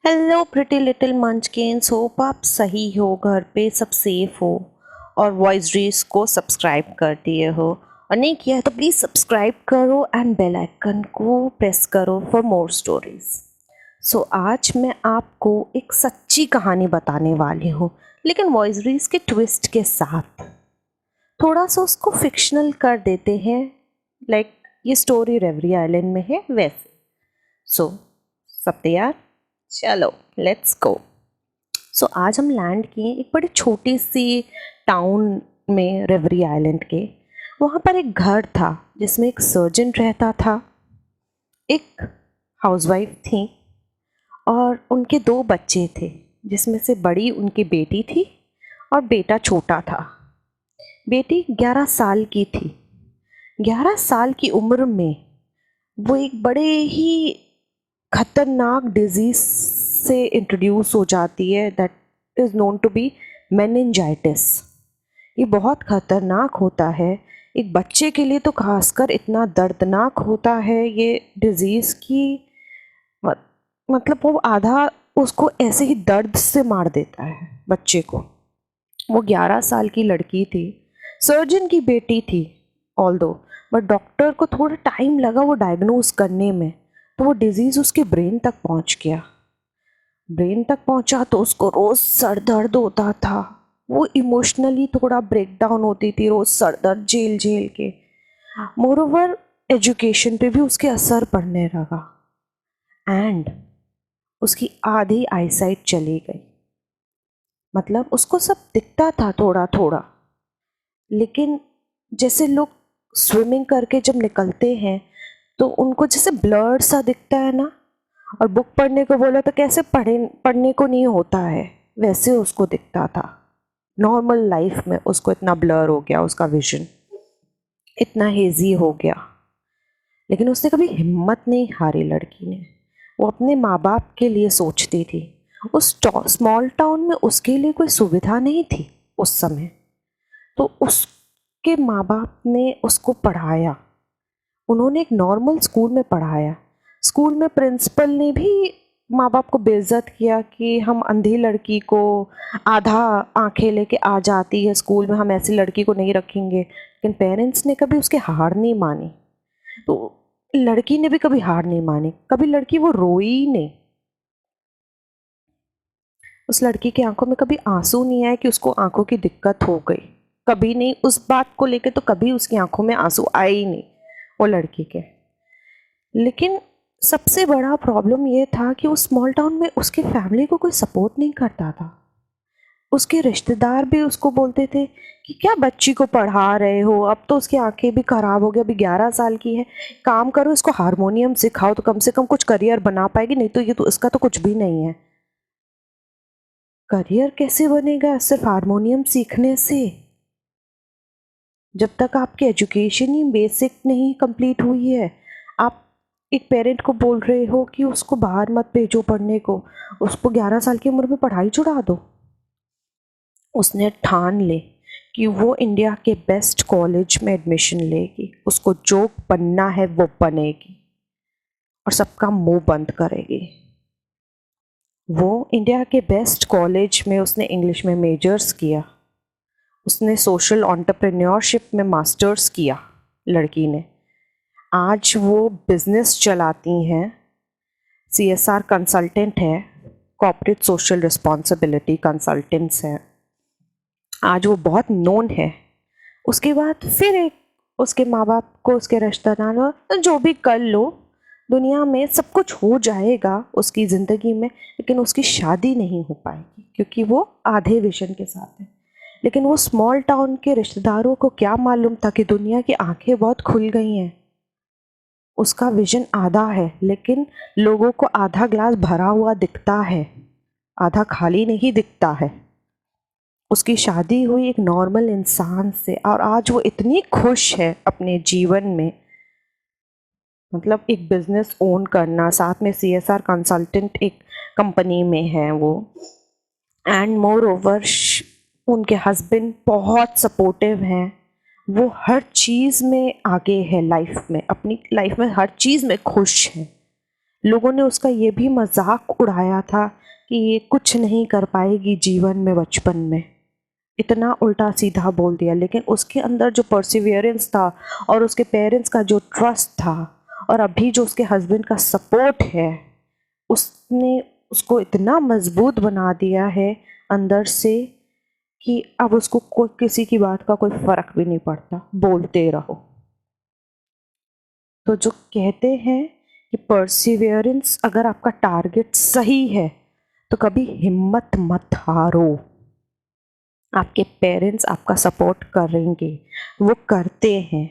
Hello pretty little मंचकिन्स, hope आप सही हो, घर पे सब सेफ हो और वॉइस रील्स को सब्सक्राइब कर दिए हो। और नहीं किया है तो प्लीज़ सब्सक्राइब करो एंड बेल आइकन को प्रेस करो फॉर मोर स्टोरीज। सो आज मैं आपको एक सच्ची कहानी बताने वाली हूँ, लेकिन वॉइस रील्स के ट्विस्ट के साथ थोड़ा सा उसको फिक्शनल कर देते हैं। लाइक ये स्टोरी रेवरी आइलैंड में है वैसे। सो सब तैयार? चलो लेट्स गो। सो आज हम लैंड किए एक बड़ी छोटी सी टाउन में, रेवरी आइलैंड के। वहाँ पर एक घर था जिसमें एक सर्जन रहता था, एक हाउसवाइफ थी और उनके दो बच्चे थे, जिसमें से बड़ी उनकी बेटी थी और बेटा छोटा था। बेटी 11 साल की थी। 11 साल की उम्र में वो एक बड़े ही खतरनाक डिजीज से इंट्रोड्यूस हो जाती है, that is known to be meningitis. ये बहुत खतरनाक होता है एक बच्चे के लिए, तो खासकर इतना दर्दनाक होता है ये डिजीज़ की मतलब वो आधा उसको ऐसे ही दर्द से मार देता है बच्चे को। वो 11 साल की लड़की थी, सर्जन की बेटी थी ऑल्दो, बट डॉक्टर को थोड़ा टाइम लगा वो डायग्नोज करने में। तो वो डिजीज़ उसके ब्रेन तक पहुंच गया। ब्रेन तक पहुंचा तो उसको रोज़ सर दर्द होता था। वो इमोशनली थोड़ा ब्रेक डाउन होती थी, रोज़ सर दर्द झेल झेल के। मोरोवर एजुकेशन पे भी उसके असर पड़ने लगा एंड उसकी आधी आईसाइट चली गई। मतलब उसको सब दिखता था थोड़ा थोड़ा, लेकिन जैसे लोग स्विमिंग करके जब निकलते हैं तो उनको जैसे ब्लर सा दिखता है ना, और बुक पढ़ने को बोला तो कैसे पढ़ने को नहीं होता है, वैसे उसको दिखता था। नॉर्मल लाइफ में उसको इतना ब्लर हो गया, उसका विजन इतना हेजी हो गया। लेकिन उसने कभी हिम्मत नहीं हारी लड़की ने। वो अपने माँ बाप के लिए सोचती थी। उस स्मॉल टाउन में उसके लिए कोई सुविधा नहीं थी उस समय। तो उसके माँ बाप ने उसको पढ़ाया। उन्होंने एक नॉर्मल स्कूल में पढ़ाया। स्कूल में प्रिंसिपल ने भी माँ बाप को बेइज्जत किया कि हम अंधी लड़की को आधा आंखें लेके आ जाती है स्कूल में, हम ऐसी लड़की को नहीं रखेंगे। लेकिन पेरेंट्स ने कभी उसके हार नहीं मानी। तो लड़की ने भी कभी हार नहीं मानी, कभी लड़की वो रोई नहीं। उस लड़की की आंखों में कभी आंसू नहीं आए कि उसको आंखों की दिक्कत हो गई, कभी नहीं। उस बात को लेके तो कभी उसकी आंखों में आंसू आए ही नहीं वो लड़की के। लेकिन सबसे बड़ा प्रॉब्लम ये था कि उस स्मॉल टाउन में उसके फैमिली को कोई सपोर्ट नहीं करता था। उसके रिश्तेदार भी उसको बोलते थे कि क्या बच्ची को पढ़ा रहे हो, अब तो उसकी आंखें भी खराब हो गई, अभी 11 साल की है, काम करो, इसको हारमोनियम सिखाओ तो कम से कम कुछ करियर बना पाएगी, नहीं तो ये तो इसका तो कुछ भी नहीं है। करियर कैसे बनेगा सिर्फ हारमोनियम सीखने से? जब तक आपकी एजुकेशन ही बेसिक नहीं कंप्लीट हुई है, आप एक पेरेंट को बोल रहे हो कि उसको बाहर मत भेजो पढ़ने को, उसको 11 साल की उम्र में पढ़ाई छुड़ा दो। उसने ठान ले कि वो इंडिया के बेस्ट कॉलेज में एडमिशन लेगी, उसको जो बनना है वो बनेगी और सबका मुंह बंद करेगी। वो इंडिया के बेस्ट कॉलेज में उसने इंग्लिश में मेजर्स किया, उसने सोशल एंटरप्रेन्योरशिप में मास्टर्स किया लड़की ने। आज वो बिजनेस चलाती हैं, CSR कंसल्टेंट है, कॉर्पोरेट सोशल रिस्पॉन्सिबिलिटी कंसल्टेंट्स हैं। आज वो बहुत नोन है। उसके बाद फिर एक उसके माँ बाप को उसके रिश्तेदार, तो जो भी कर लो, दुनिया में सब कुछ हो जाएगा उसकी ज़िंदगी में, लेकिन उसकी शादी नहीं हो पाएगी क्योंकि वो आधे विजन के साथ है। लेकिन वो स्मॉल टाउन के रिश्तेदारों को क्या मालूम था कि दुनिया की आंखें बहुत खुल गई हैं। उसका विजन आधा है, लेकिन लोगों को आधा ग्लास भरा हुआ दिखता है, आधा खाली नहीं दिखता है। उसकी शादी हुई एक नॉर्मल इंसान से और आज वो इतनी खुश है अपने जीवन में। मतलब एक बिजनेस ओन करना, साथ में CSR कंसल्टेंट एक कंपनी में है वो, एंड मोर ओवर उनके हस्बैंड बहुत सपोर्टिव हैं। वो हर चीज़ में आगे है लाइफ में, अपनी लाइफ में हर चीज़ में खुश है। लोगों ने उसका ये भी मजाक उड़ाया था कि ये कुछ नहीं कर पाएगी जीवन में बचपन में, इतना उल्टा सीधा बोल दिया। लेकिन उसके अंदर जो परसिवियरेंस था और उसके पेरेंट्स का जो ट्रस्ट था और अभी जो उसके हस्बैंड का सपोर्ट है, उसने उसको इतना मजबूत बना दिया है अंदर से कि अब उसको कोई किसी की बात का कोई फर्क भी नहीं पड़ता, बोलते रहो। तो जो कहते हैं कि परसिवियरेंस, अगर आपका टारगेट सही है तो कभी हिम्मत मत हारो। आपके पेरेंट्स आपका सपोर्ट करेंगे, वो करते हैं,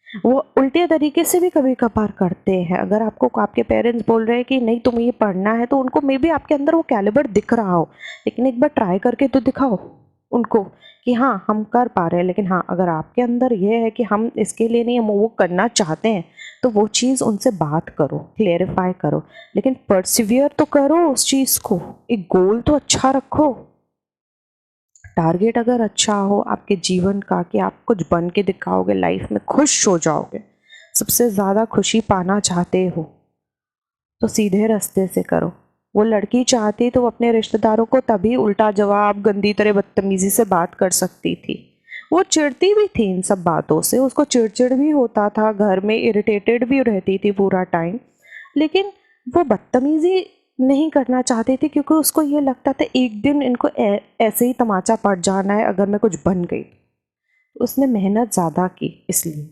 वो उल्टे तरीके से भी कभी कभार करते हैं। अगर आपको आपके पेरेंट्स बोल रहे हैं कि नहीं तुम्हें ये पढ़ना है, तो उनको मे बी आपके अंदर वो कैलिबर दिख रहा हो, लेकिन एक बार ट्राई करके तो दिखाओ उनको कि हाँ हम कर पा रहे हैं। लेकिन हाँ, अगर आपके अंदर ये है कि हम इसके लिए नहीं, हम वो करना चाहते हैं, तो वो चीज़ उनसे बात करो, क्लेरिफाई करो, लेकिन परसिवियर तो करो उस चीज़ को। एक गोल तो अच्छा रखो, टारगेट अगर अच्छा हो आपके जीवन का कि आप कुछ बन के दिखाओगे, लाइफ में खुश हो जाओगे, सबसे ज़्यादा खुशी पाना चाहते हो, तो सीधे रास्ते से करो। वो लड़की चाहती तो वो अपने रिश्तेदारों को तभी उल्टा जवाब, गंदी तरह बदतमीजी से बात कर सकती थी। वो चिढ़ती भी थी इन सब बातों से, उसको चिड़चिड़ भी होता था, घर में इरिटेटेड भी रहती थी पूरा टाइम, लेकिन वो बदतमीजी नहीं करना चाहती थी क्योंकि उसको ये लगता था एक दिन इनको ऐसे ही तमाचा पड़ जाना है अगर मैं कुछ बन गई। उसने मेहनत ज़्यादा की, इसलिए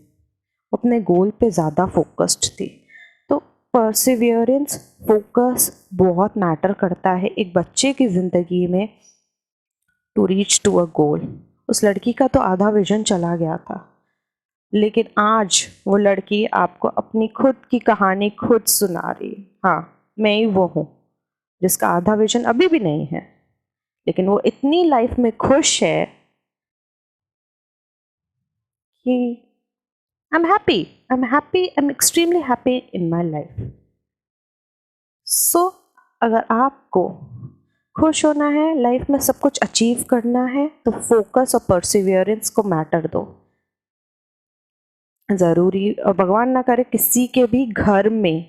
अपने गोल पे ज़्यादा फोकस्ड थी। तो परसिवियरेंस, फोकस बहुत मैटर करता है एक बच्चे की ज़िंदगी में, टू रीच टू अ गोल। उस लड़की का तो आधा विजन चला गया था, लेकिन आज वो लड़की आपको अपनी खुद की कहानी खुद सुना रही है। हाँ, मैं ही वो हूँ जिसका आधा विजन अभी भी नहीं है, लेकिन वो इतनी लाइफ में खुश है कि I am extremely happy in my life. So अगर आपको खुश होना है, लाइफ में सब कुछ अचीव करना है, तो फोकस और परसिवियरेंस को मैटर दो। ज़रूरी, और भगवान ना करे किसी के भी घर में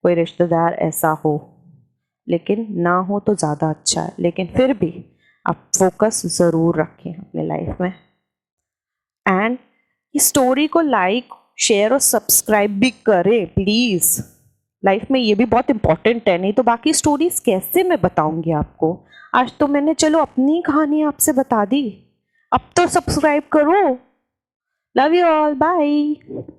कोई रिश्तेदार ऐसा हो, लेकिन ना हो तो ज़्यादा अच्छा है, लेकिन फिर भी आप फोकस ज़रूर रखें अपने लाइफ में। एंड इस स्टोरी को लाइक, शेयर और सब्सक्राइब भी करें प्लीज़। लाइफ में ये भी बहुत इंपॉर्टेंट है, नहीं तो बाकी स्टोरीज कैसे मैं बताऊंगी आपको। आज तो मैंने चलो अपनी कहानी आपसे बता दी, अब तो सब्सक्राइब करो। Love you all, bye.